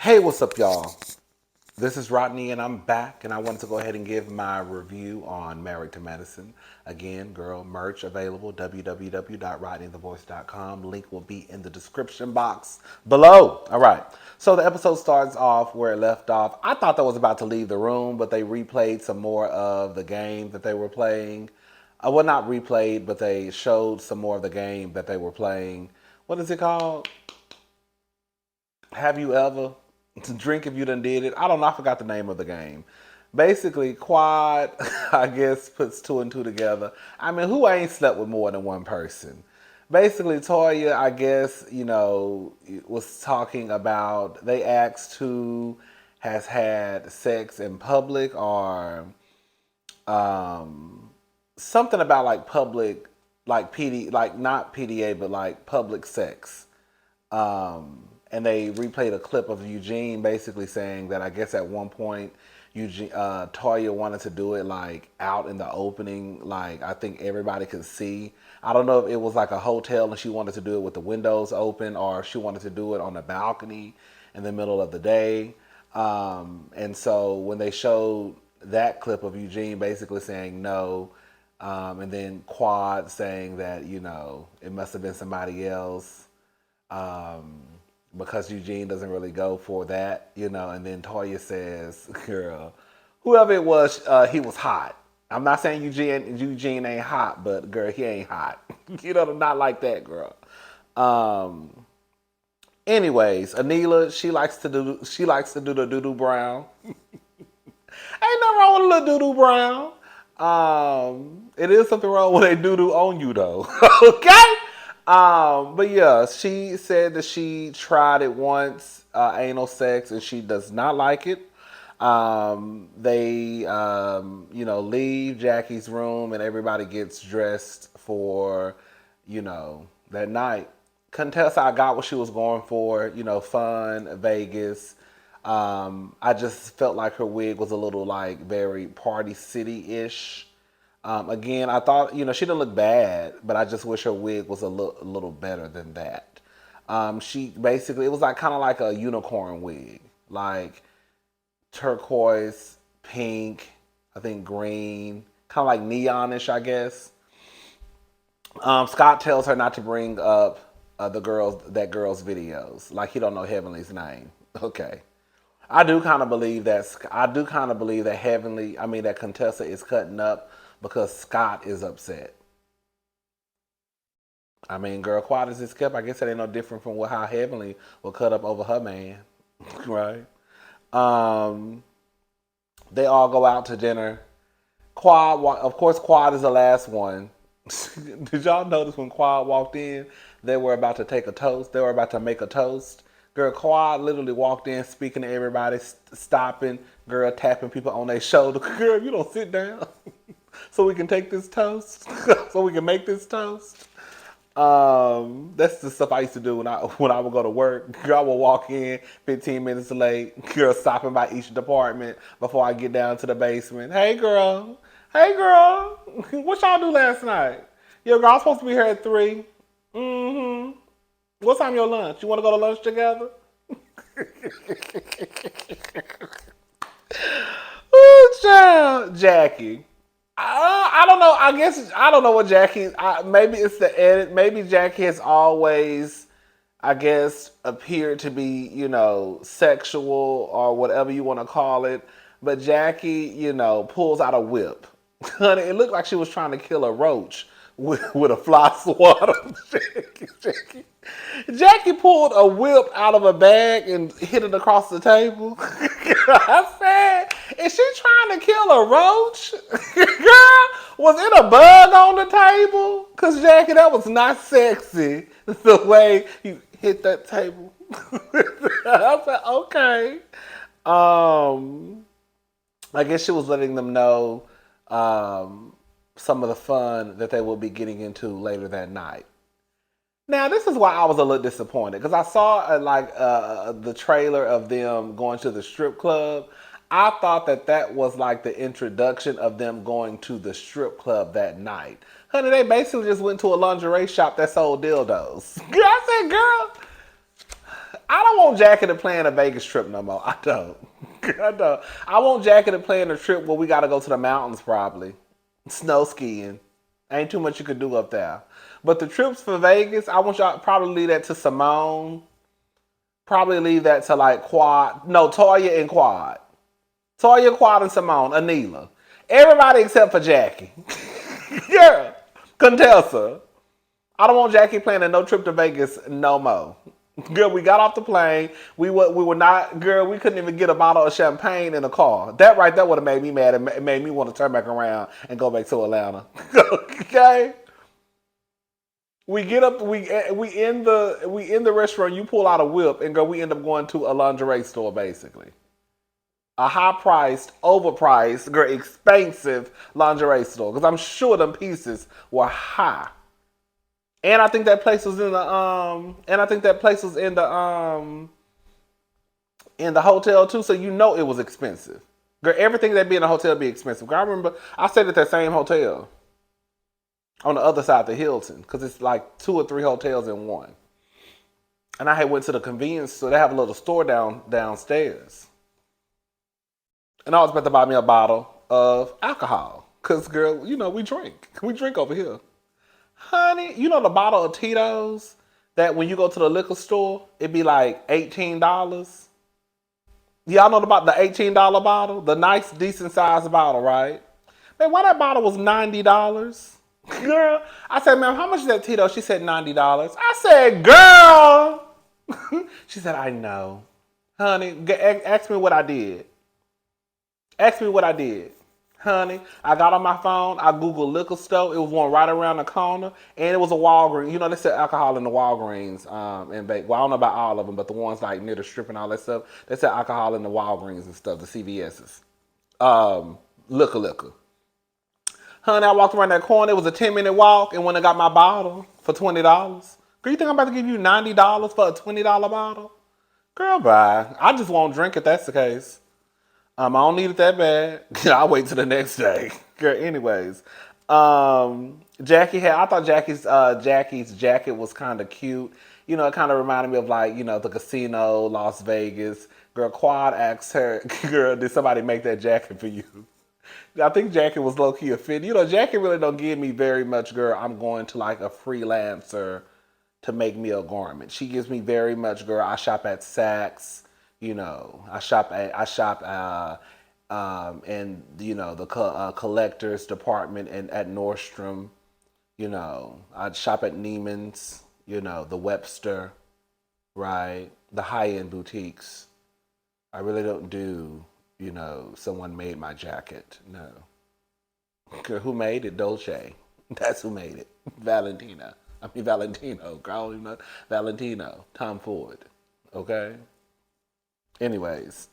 Hey, what's up, y'all? This is Rodney, and I'm back, and I wanted to go ahead and give my review on Married to Medicine. Again, girl, merch available, www.rodneythavoice.com. Link will be in the description box below. All right, so the episode starts off where it left off. I thought that was about to leave the room, but they replayed some more of the game that they were playing. Well, not replayed, but they showed some more of the game that they were playing. What is it called? Have you ever? To drink if you done did it. I don't know. I forgot the name of the game. Basically, Quad, I guess, puts two and two together. I mean, who ain't slept with more than one person? Basically, Toya, I guess, was talking about, they asked who has had sex in public or um, something about like public, like PD, like not PDA, but like public sex. And they replayed a clip of Eugene basically saying that I guess at one point Toya wanted to do it like out in the opening, like I think everybody could see. I don't know if it was like a hotel and she wanted to do it with the windows open, or if she wanted to do it on a balcony in the middle of the day. And so when they showed that clip of Eugene basically saying no, and then Quad saying that it must have been somebody else. Because Eugene doesn't really go for that, and then Toya says, girl, whoever it was, he was hot. I'm not saying Eugene ain't hot, but girl, he ain't hot. Not like that, girl. Um, Anyways, Anila, she likes to do the doo doo brown. Ain't nothing wrong with a little doo doo brown. It is something wrong when they doo doo on you though. Okay. But yeah, she said that she tried it once, anal sex, and she does not like it. They, leave Jackie's room and everybody gets dressed for, that night. Contessa, I got what she was going for, fun, Vegas. I just felt like her wig was a little like very Party City-ish. Again, I thought, she didn't look bad, but I just wish her wig was a little better than that. She basically, it was like kind of like a unicorn wig, like turquoise, pink, I think green, kind of like neonish, I guess. Scott tells her not to bring up that girl's videos, like he don't know Heavenly's name. Okay. I do kind of believe that. I do kind of believe that that Contessa is cutting up because Scott is upset. I mean, girl, quiet as it's kept. I guess it ain't no different from how Heavenly will cut up over her man, right? Um, they all go out to dinner. Of course, Quad is the last one. Did y'all notice when Quad walked in, they were about to take a toast? They were about to make a toast. Girl, Quad literally walked in speaking to everybody, stopping, girl, tapping people on their shoulder. Girl, you don't sit down so we can take this toast, so we can make this toast. That's the stuff I used to do when I would go to work. Girl, I would walk in 15 minutes late. Girl, stopping by each department before I get down to the basement. Hey girl, what y'all do last night? Yo, girl, I was supposed to be here at 3. Mm-hmm. What time your lunch? You want to go to lunch together? Ooh, child, Jackie. I don't know. I guess I don't know what Jackie. Maybe it's the edit. Maybe Jackie has always, I guess, appeared to be, sexual or whatever you want to call it. But Jackie, pulls out a whip. Honey, it looked like she was trying to kill a roach with a fly swatter. Jackie pulled a whip out of a bag and hit it across the table. I said, is she trying to kill a roach? Girl, was it a bug on the table? Because, Jackie, that was not sexy the way you hit that table. I said, okay. I guess she was letting them know some of the fun that they will be getting into later that night. Now, this is why I was a little disappointed because I saw the trailer of them going to the strip club. I thought that was like the introduction of them going to the strip club that night. Honey, they basically just went to a lingerie shop that sold dildos. I said, girl, I don't want Jackie to plan a Vegas trip no more. I don't. I don't. I want Jackie to plan a trip where we got to go to the mountains probably. Snow skiing. Ain't too much you could do up there. But the trips for Vegas, I want y'all to probably leave that to Simone. Probably leave that to like Quad. No, Toya and Quad. Toya, Quad, and Simone. Anila. Everybody except for Jackie. Yeah. Contessa. I don't want Jackie planning no trip to Vegas no more. Girl, we got off the plane. We were not, girl, we couldn't even get a bottle of champagne in the car. That right there would have made me mad and made me want to turn back around and go back to Atlanta. Okay? We get up, we in the restaurant, you pull out a whip and go, we end up going to a lingerie store basically. A high priced, overpriced, girl, expensive lingerie store. Because I'm sure them pieces were high. And I think that place was in the hotel too, so you know it was expensive. Girl, everything that be in a hotel be expensive. Girl, I remember I stayed at that same hotel on the other side of the Hilton, because it's like 2 or 3 hotels in one. And I had went to the convenience store. They have a little store downstairs. And I was about to buy me a bottle of alcohol. Because, girl, you know, we drink. We drink over here. Honey, you know the bottle of Tito's that when you go to the liquor store, it'd be like $18? Y'all know about the $18 bottle? The nice, decent sized bottle, right? Man, why that bottle was $90? Girl, I said, ma'am, how much is that Tito? She said $90. I said, girl. She said, I know. Honey, ask me what I did. Ask me what I did. Honey, I got on my phone, I Googled liquor store. It was one right around the corner, and it was a Walgreens. You know, they sell alcohol in the Walgreens. And well, I don't know about all of them, but the ones like near the strip and all that stuff, they sell alcohol in the Walgreens and stuff, the CVS's. Liquor. Honey, I walked around that corner. It was a 10-minute walk, and when I got my bottle for $20. Girl, you think I'm about to give you $90 for a $20 bottle? Girl, bye. I just won't drink if that's the case. I don't need it that bad. I'll wait till the next day. Girl, anyways. I thought Jackie's jacket was kind of cute. You know, it kind of reminded me of like, you know, the casino, Las Vegas. Girl, Quad asked her, girl, did somebody make that jacket for you? I think Jackie was low-key a fit. You know, Jackie really don't give me very much, girl, I'm going to like a freelancer to make me a garment. She gives me very much, girl, I shop at Saks. You know, I shop in, you know, the collector's department and at Nordstrom. You know, I shop at Neiman's, you know, the Webster, right? The high-end boutiques. I really don't do, you know, someone made my jacket. No. Who made it? Dolce. That's who made it. Valentino. Girl, you know, Valentino. Tom Ford. Okay? Anyways,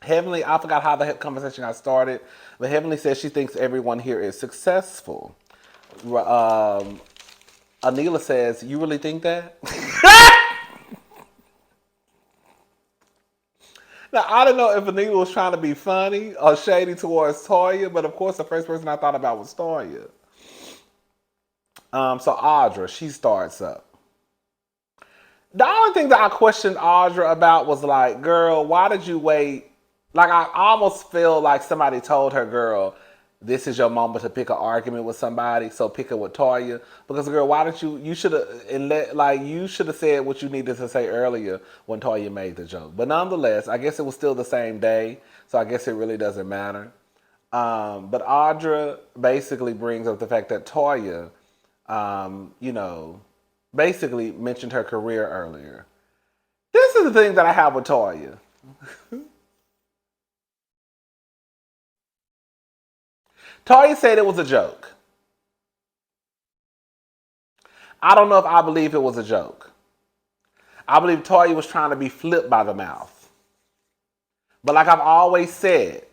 Heavenly, I forgot how the conversation got started, but Heavenly says she thinks everyone here is successful. Anila says, you really think that? Now, I don't know if Anila was trying to be funny or shady towards Toya, but of course the first person I thought about was Toya. So Audra, she starts up. The only thing that I questioned Audra about was like, girl, why did you wait? Like, I almost feel like somebody told her, girl, this is your moment to pick an argument with somebody, so pick it with Toya. Because, girl, why didn't you should have said what you needed to say earlier when Toya made the joke. But nonetheless, I guess it was still the same day, so I guess it really doesn't matter. But Audra basically brings up the fact that Toya, you know, basically mentioned her career earlier. This is the thing that I have with Toya. Toya said it was a joke. I don't know if I believe it was a joke. I believe Toya was trying to be flipped by the mouth. But like I've always said,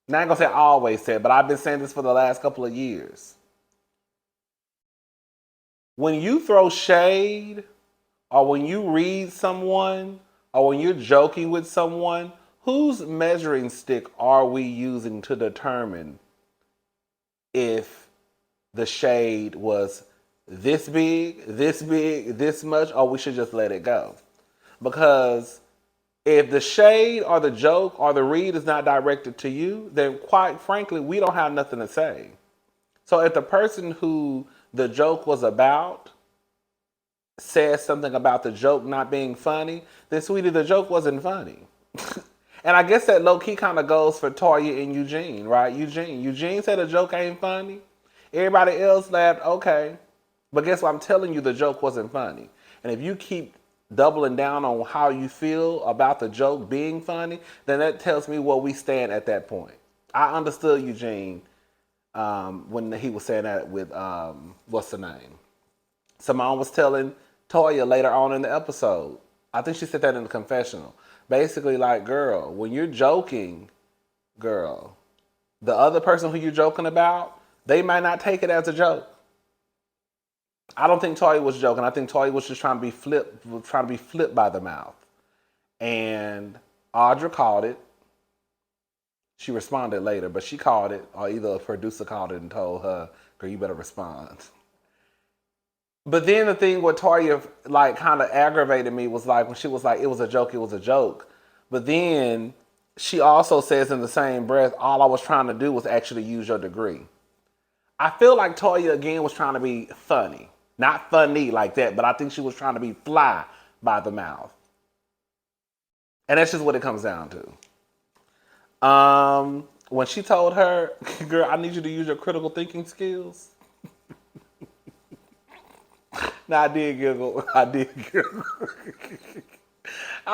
and I ain't gonna say always said, but I've been saying this for the last couple of years. When you throw shade, or when you read someone, or when you're joking with someone, whose measuring stick are we using to determine if the shade was this big, this much, or we should just let it go. Because if the shade or the joke or the read is not directed to you, then quite frankly, we don't have nothing to say. So if the person who the joke was about says something about the joke not being funny, then sweetie, the joke wasn't funny. And I guess that low key kind of goes for Toya and Eugene, right? Eugene said a joke ain't funny. Everybody else laughed, okay. But guess what? I'm telling you, the joke wasn't funny. And if you keep doubling down on how you feel about the joke being funny, then that tells me where we stand at that point. I understood Eugene when he was saying that with, what's the name? Simone was telling Toya later on in the episode. I think she said that in the confessional. Basically, like, girl, when you're joking, girl, the other person who you're joking about, they might not take it as a joke. I don't think Toya was joking. I think Toya was just trying to be flipped by the mouth. And Audra called it. She responded later, but she called it, or either a producer called it and told her, girl, you better respond. But then the thing with Toya, like, kind of aggravated me was like when she was like, it was a joke, it was a joke. But then she also says in the same breath, all I was trying to do was actually use your degree. I feel like Toya again was trying to be funny. Not funny like that, but I think she was trying to be fly by the mouth. And that's just what it comes down to. When she told her, girl, I need you to use your critical thinking skills. Now, I did giggle. I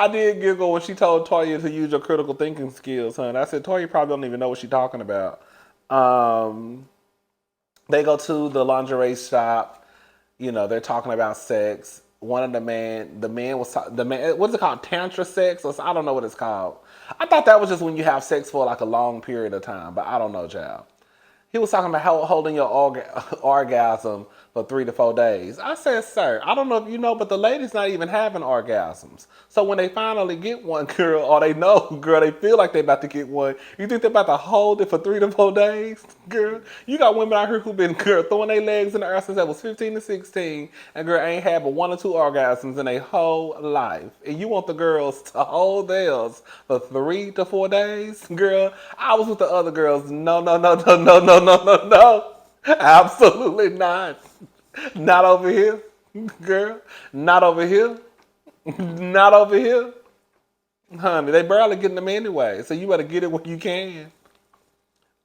did giggle when she told Toya to use your critical thinking skills, honey. I said, Toya probably don't even know what she's talking about. They go to the lingerie shop. You know, they're talking about sex. One of the man, what's it called? Tantra sex? Or I don't know what it's called. I thought that was just when you have sex for like a long period of time, but I don't know, child. He was talking about holding your orgasm for 3 to 4 days. I said, sir, I don't know if you know, but the ladies not even having orgasms. So when they finally get one, girl, or they know, girl, they feel like they about to get one, you think they're about to hold it for 3 to 4 days? Girl, you got women out here who been, girl, throwing their legs in the air since they was 15 to 16, and girl, ain't had but 1 or 2 orgasms in their whole life. And you want the girls to hold theirs for 3 to 4 days? Girl, I was with the other girls. No. Absolutely not. Not over here, girl. Not over here. Not over here. Honey, they barely getting them anyway, so you better get it when you can.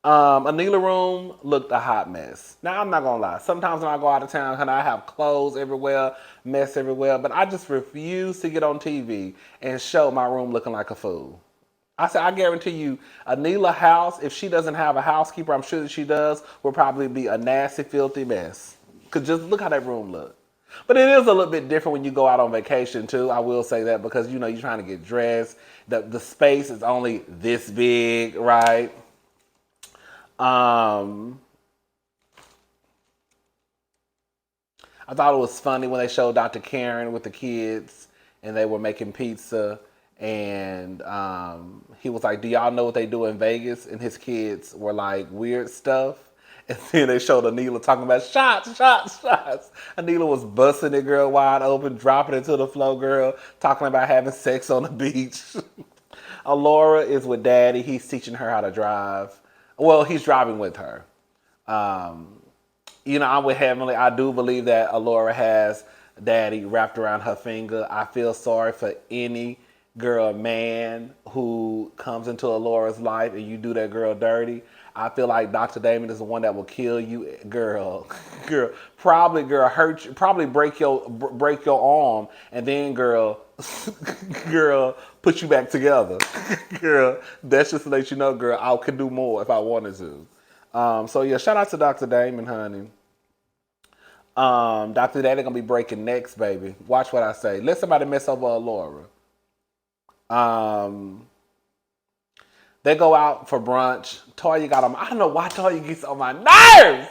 Anila room looked a hot mess. Now, I'm not gonna lie. Sometimes when I go out of town, honey, I have clothes everywhere, mess everywhere, but I just refuse to get on TV and show my room looking like a fool. I said, I guarantee you, Anila house, if she doesn't have a housekeeper, I'm sure that she does, will probably be a nasty, filthy mess. Because just look how that room look. But it is a little bit different when you go out on vacation, too. I will say that because, you know, you're trying to get dressed. The space is only this big, right? I thought it was funny when they showed Dr. Karen with the kids and they were making pizza. And he was like, do y'all know what they do in Vegas? And his kids were like, weird stuff. And then they showed Anila talking about shots. Anila was busting it, girl, wide open, dropping it to the floor, girl, talking about having sex on the beach. Alora is with Daddy. He's teaching her how to drive. Well, he's driving with her. You know, I'm with Heavenly. I do believe that Alora has Daddy wrapped around her finger. I feel sorry for any girl, man who comes into Alora's life and you do that girl dirty. I feel like Dr. Damon is the one that will kill you, girl. Probably hurt you, probably break your arm, and then girl, put you back together. Girl, that's just to let you know, girl, I could do more if I wanted to. So yeah, shout out to Dr. Damon, honey. Dr. Daddy gonna be breaking necks, baby. Watch what I say. Let somebody mess over Alora. They go out for brunch. Toya got on. I don't know why Toya gets on my nerves.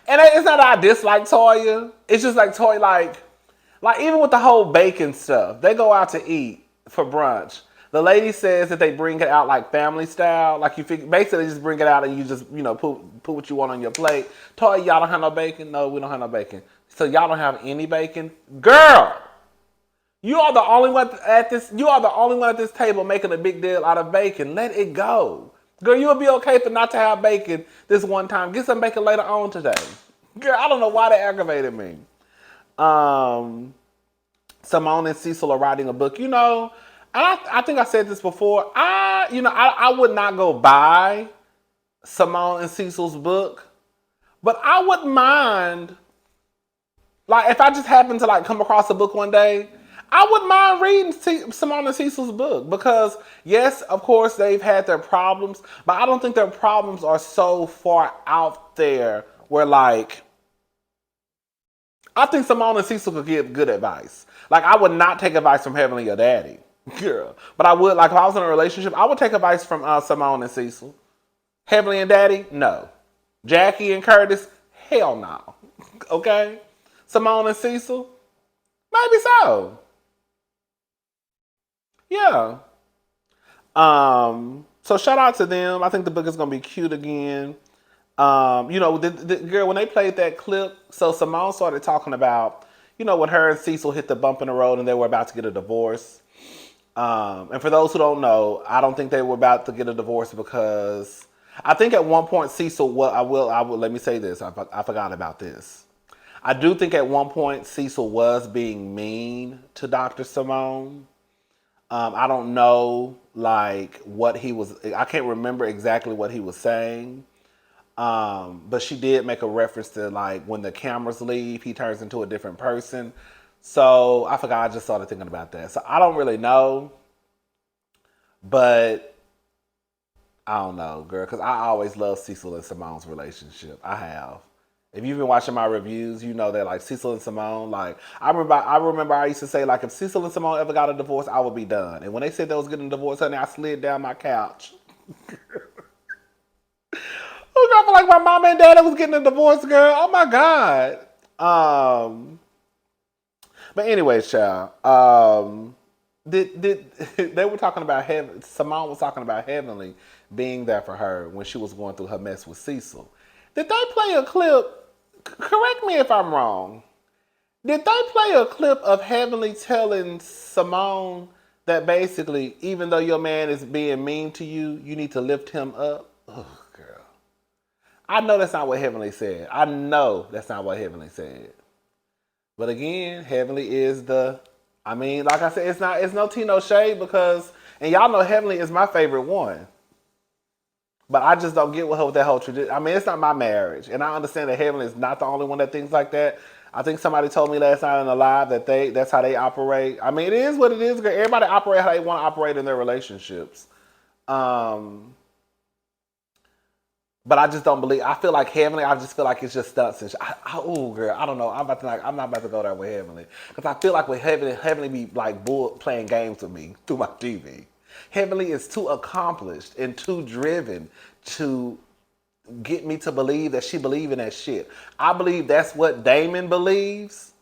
And it's not that I dislike Toya. It's just like Toya, like even with the whole bacon stuff, they go out to eat for brunch. The lady says that they bring it out like family style. Like you basically just bring it out and you just, you know, put what you want on your plate. Toya, y'all don't have no bacon? No, we don't have no bacon. So y'all don't have any bacon? Girl, you are the only one at this. You are the only one at this table making a big deal out of bacon. Let it go, girl. You'll be okay for not to have bacon this one time. Get some bacon later on today, girl. I don't know why that aggravated me. Simone and Cecil are writing a book. I think I said this before. I would not go buy Simone and Cecil's book, but I wouldn't mind. Like, if I just happened to like come across a book one day, I wouldn't mind reading Simone and Cecil's book because, yes, of course, they've had their problems, but I don't think their problems are so far out there where, like, I think Simone and Cecil could give good advice. Like, I would not take advice from Heavenly or Daddy, girl. But I would, like, if I was in a relationship, I would take advice from Simone and Cecil. Heavenly and Daddy, no. Jackie and Curtis, hell no. Okay? Simone and Cecil, maybe so. Yeah. So shout out to them. I think the book is gonna be cute again. The girl, when they played that clip, so Simone started talking about, when her and Cecil hit the bump in the road and they were about to get a divorce. And for those who don't know, I don't think they were about to get a divorce because I think at one point Cecil, let me say this, I forgot about this. I do think at one point Cecil was being mean to Dr. Simone. I don't know, like, what he was, I can't remember exactly what he was saying. But she did make a reference to, like, when the cameras leave, he turns into a different person. So I forgot, I just started thinking about that. So I don't really know, but I don't know, girl, because I always love Cecil and Simone's relationship. I have. If you've been watching my reviews, you know that, like, Cecil and Simone, like, I remember I used to say, like, if Cecil and Simone ever got a divorce, I would be done. And when they said they was getting a divorce, honey, I slid down my couch. I feel like my mom and dad was getting a divorce, girl. Oh my God. But anyways, child. They were talking about Heaven. Simone was talking about Heavenly being there for her when she was going through her mess with Cecil. Did they play a clip? Correct me if I'm wrong. Did they play a clip of Heavenly telling Simone that basically, even though your man is being mean to you, you need to lift him up? Oh, girl. I know that's not what Heavenly said. I know that's not what Heavenly said. But again, Heavenly is like I said, it's no tea, no shade because, and y'all know Heavenly is my favorite one. But I just don't get with that whole tradition. I mean, it's not my marriage. And I understand that Heavenly is not the only one that thinks like that. I think somebody told me last night on the live that that's how they operate. I mean, it is what it is. Everybody operate how they want to operate in their relationships. But I just don't believe. I feel like Heavenly. I just feel like it's just stunts and oh, girl, I don't know. I'm not about to go there with Heavenly because I feel like with Heavenly be like playing games with me through my TV. Heavenly is too accomplished and too driven to get me to believe that she believe in that shit. I believe that's what Damon believes.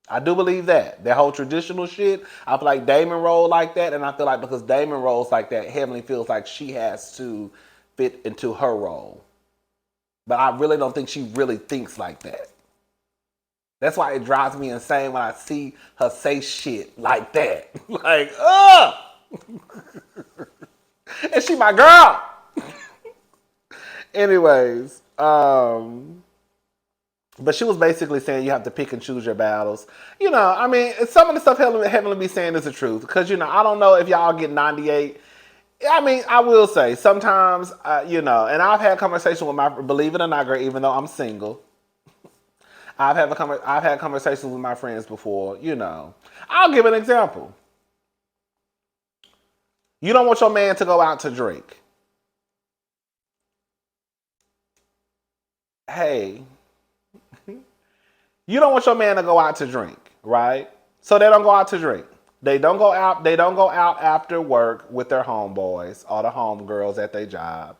I do believe that whole traditional shit. I feel like Damon rolled like that, and I feel like because Damon rolls like that, Heavenly feels like she has to fit into her role. But I really don't think she really thinks like that. That's why it drives me insane when I see her say shit like that. Like, ugh! And she my girl! Anyways, but she was basically saying you have to pick and choose your battles. I mean, some of the stuff Heavenly be saying is the truth. Because, I don't know if y'all get 98. I mean, I will say sometimes, and I've had conversations with believe it or not, girl, even though I'm single. I've had conversations with my friends before, I'll give an example. You don't want your man to go out to drink. Hey, you don't want your man to go out to drink, right? So they don't go out to drink. They don't go out after work with their homeboys or the homegirls at their job.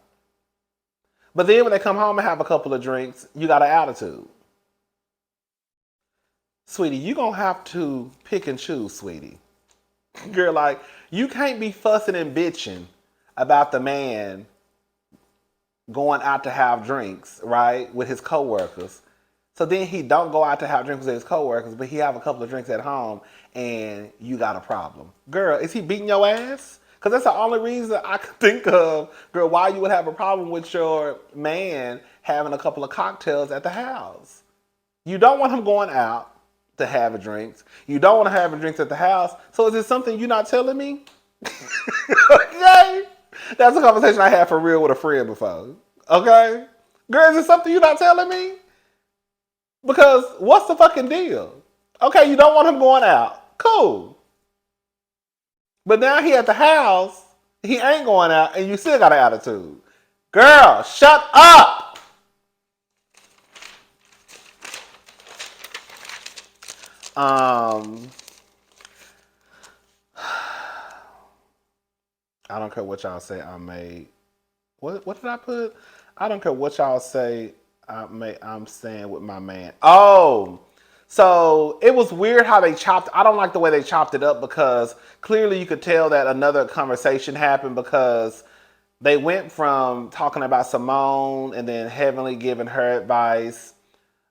But then when they come home and have a couple of drinks, you got an attitude. Sweetie, you gonna have to pick and choose, sweetie. Girl, like, you can't be fussing and bitching about the man going out to have drinks, right, with his coworkers. So then he don't go out to have drinks with his coworkers, but he have a couple of drinks at home, and you got a problem. Girl, is he beating your ass? Because that's the only reason I could think of, girl, why you would have a problem with your man having a couple of cocktails at the house. You don't want him going out to have drinks. You don't want to have drinks at the house. So is it something you're not telling me? Okay? That's a conversation I had for real with a friend before. Okay? Girl, is it something you're not telling me? Because what's the fucking deal? Okay, you don't want him going out. Cool. But now he at the house, he ain't going out, and you still got an attitude. Girl, shut up! I don't care what y'all say I made. What did I put? I don't care what y'all say I'm saying with my man. Oh, so it was weird how they chopped. I don't like the way they chopped it up because clearly you could tell that another conversation happened because they went from talking about Simone and then Heavenly giving her advice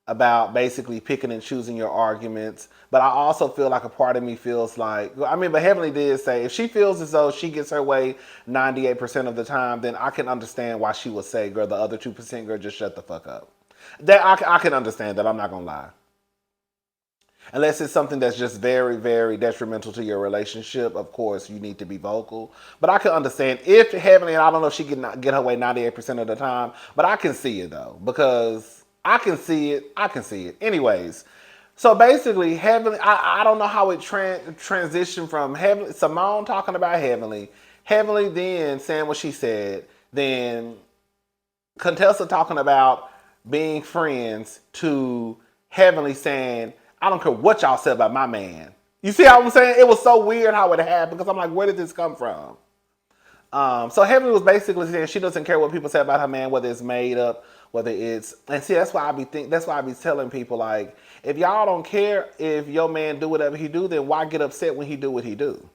about basically picking and choosing your arguments. But I also feel like a part of me feels like, I mean, but Heavenly did say if she feels as though she gets her way 98% of the time, then I can understand why she would say, girl, the other 2%, girl, just shut the fuck up. That I can understand that. I'm not going to lie. Unless it's something that's just very, very detrimental to your relationship, of course, you need to be vocal. But I can understand if Heavenly, and I don't know if she can get her way 98% of the time, but I can see it though, because I can see it. I can see it. Anyways, so basically, Heavenly, I don't know how it transitioned from Heavenly, Simone talking about Heavenly then saying what she said, then Contessa talking about being friends to Heavenly saying, I don't care what y'all said about my man. You see how I'm saying? It was so weird how it happened because I'm like, where did this come from? So Heavenly was basically saying she doesn't care what people say about her man, whether it's made up, whether it's, and see, that's why I be telling people, like, if y'all don't care if your man do whatever he do, then why get upset when he do what he do?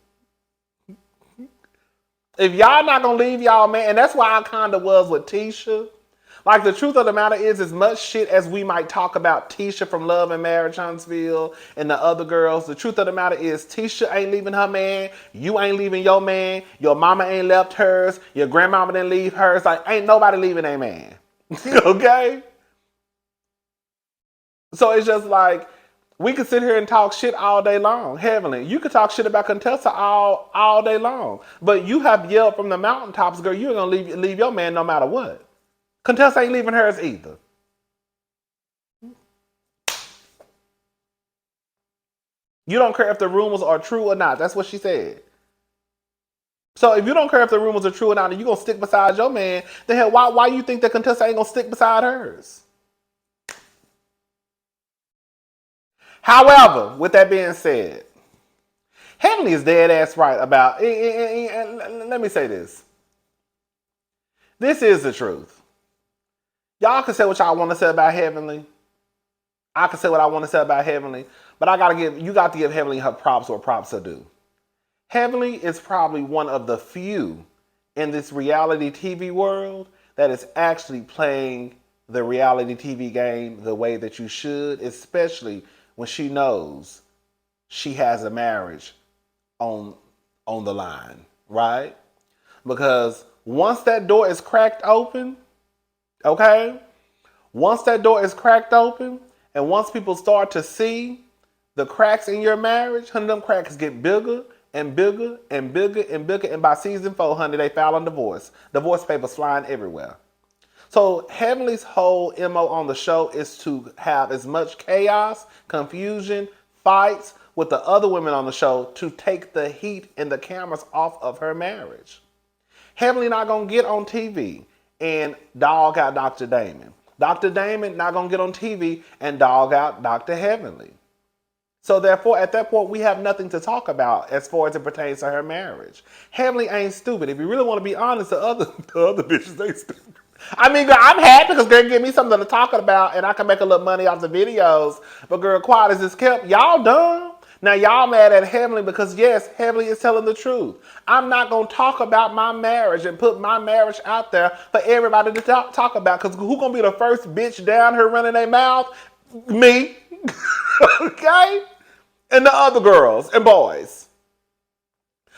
If y'all not gonna leave y'all man, and that's why I kind of was with Tisha. Like, the truth of the matter is, as much shit as we might talk about Tisha from Love and Marriage Huntsville and the other girls, the truth of the matter is Tisha ain't leaving her man, you ain't leaving your man, your mama ain't left hers, your grandmama didn't leave hers. Like, ain't nobody leaving a man. Okay? So it's just like, we could sit here and talk shit all day long. Heavenly, you could talk shit about Contessa all day long. But you have yelled from the mountaintops, girl, you ain't gonna leave your man no matter what. Contessa ain't leaving hers either. You don't care if the rumors are true or not. That's what she said. So if you don't care if the rumors are true or not, and you gonna stick beside your man, then hell, why you think that Contessa ain't gonna stick beside hers? However, with that being said, Heavenly is dead ass right about. Let me say this. This is the truth. Y'all can say what y'all want to say about Heavenly. I can say what I want to say about Heavenly, but you got to give Heavenly her props where props are due. Heavenly is probably one of the few in this reality TV world that is actually playing the reality TV game the way that you should, especially when she knows she has a marriage on the line, right? Because once that door is cracked open, okay? Once that door is cracked open, and once people start to see the cracks in your marriage, honey, them cracks get bigger and bigger and bigger and bigger. And by season 4, honey, they filing divorce. Divorce papers flying everywhere. So Heavenly's whole MO on the show is to have as much chaos, confusion, fights with the other women on the show to take the heat and the cameras off of her marriage. Heavenly not gonna get on TV and dog out Dr. Damon. Dr. Damon not gonna get on TV and dog out Dr. Heavenly. So therefore, at that point, we have nothing to talk about as far as it pertains to her marriage. Heavenly ain't stupid. If you really want to be honest, the other bitches ain't stupid. I mean, girl, I'm happy because girl, give me something to talk about and I can make a little money off the videos. But girl, quiet as it's kept, y'all dumb. Now y'all mad at Heavenly because yes, Heavenly is telling the truth. I'm not going to talk about my marriage and put my marriage out there for everybody to talk about, because who going to be the first bitch down here running their mouth? Me. Okay? And the other girls and boys.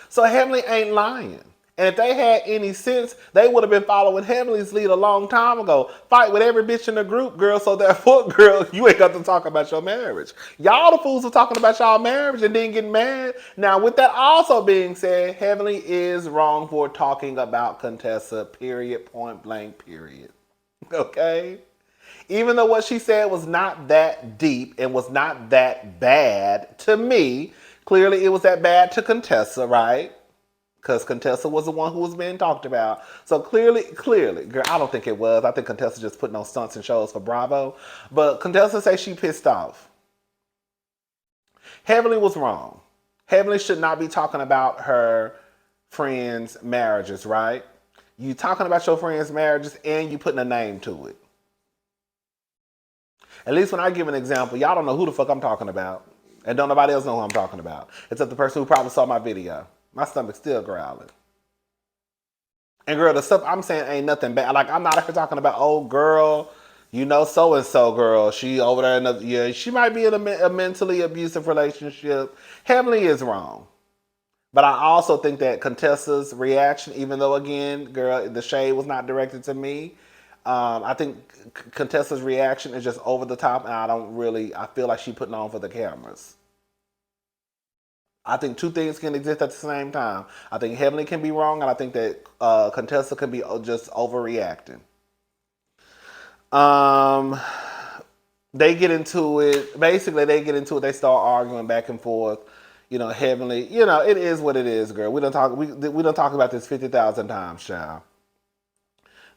So Heavenly ain't lying. And if they had any sense, they would have been following Heavenly's lead a long time ago. Fight with every bitch in the group, girl, so therefore, girl, you ain't got to talk about your marriage. Y'all the fools are talking about y'all marriage and then getting mad. Now, with that also being said, Heavenly is wrong for talking about Contessa, period, point blank, period. Okay? Even though what she said was not that deep and was not that bad to me, clearly it was that bad to Contessa, right? Because Contessa was the one who was being talked about. So clearly, girl, I don't think it was. I think Contessa just putting on stunts and shows for Bravo. But Contessa say she pissed off. Heavenly was wrong. Heavenly should not be talking about her friends' marriages, right? You talking about your friends' marriages and you putting a name to it. At least when I give an example, y'all don't know who the fuck I'm talking about. And don't nobody else know who I'm talking about. Except the person who probably saw my video. My stomach's still growling. And girl, the stuff I'm saying ain't nothing bad. Like, I'm not here talking about, oh, girl, you know, so-and-so girl. She over there, yeah, she might be in a mentally abusive relationship. Heavenly is wrong. But I also think that Contessa's reaction, even though, again, girl, the shade was not directed to me, I think Contessa's reaction is just over the top, and I feel like she putting on for the cameras. I think two things can exist at the same time. I think Heavenly can be wrong, and I think that Contessa can be just overreacting. Um, they get into it. Basically, they get into it. They start arguing back and forth. You know, Heavenly. You know, it is what it is, girl. We don't talk. We don't talk about this 50,000 times, child.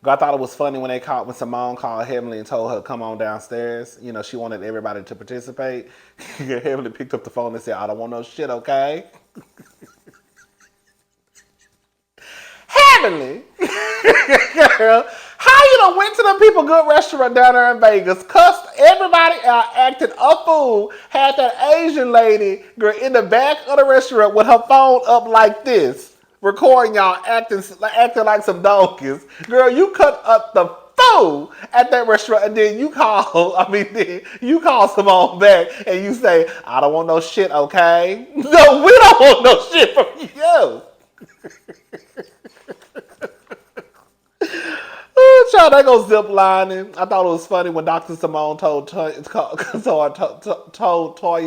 I thought it was funny when Simone called Heavenly and told her to come on downstairs. You know, she wanted everybody to participate. Heavenly picked up the phone and said, "I don't want no shit, okay?" Heavenly, girl, how you done went to the People Good restaurant down there in Vegas, cussed everybody out, acted a fool, had that Asian lady, girl, in the back of the restaurant with her phone up like this, recording y'all acting like some donkeys. Girl, you cut up the fool at that restaurant, and then you call Simone back and you say, "I don't want no shit, okay?" No, we don't want no shit from you. Child, they go zip lining. I thought it was funny when Dr. Simone told Toya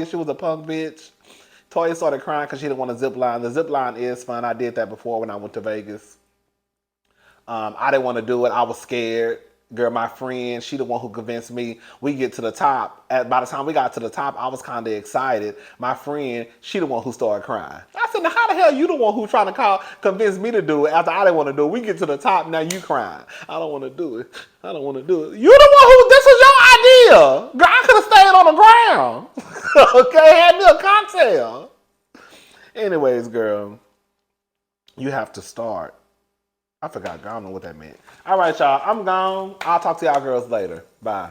she was a punk bitch. Toya started crying because she didn't want to zip line. The zip line is fun. I did that before when I went to Vegas. I didn't want to do it. I was scared. Girl, my friend, she the one who convinced me. We get to the top. By the time we got to the top, I was kind of excited. My friend, she the one who started crying. I said, now how the hell you the one who trying to convince me to do it after I didn't want to do it? We get to the top, now you crying. I don't want to do it. I don't want to do it. You the one who, this was your idea. Girl, I could have stayed on the ground. Okay, had me a cocktail. Anyways, girl, you have to start. I forgot. I don't know what that meant. All right, y'all. I'm gone. I'll talk to y'all girls later. Bye.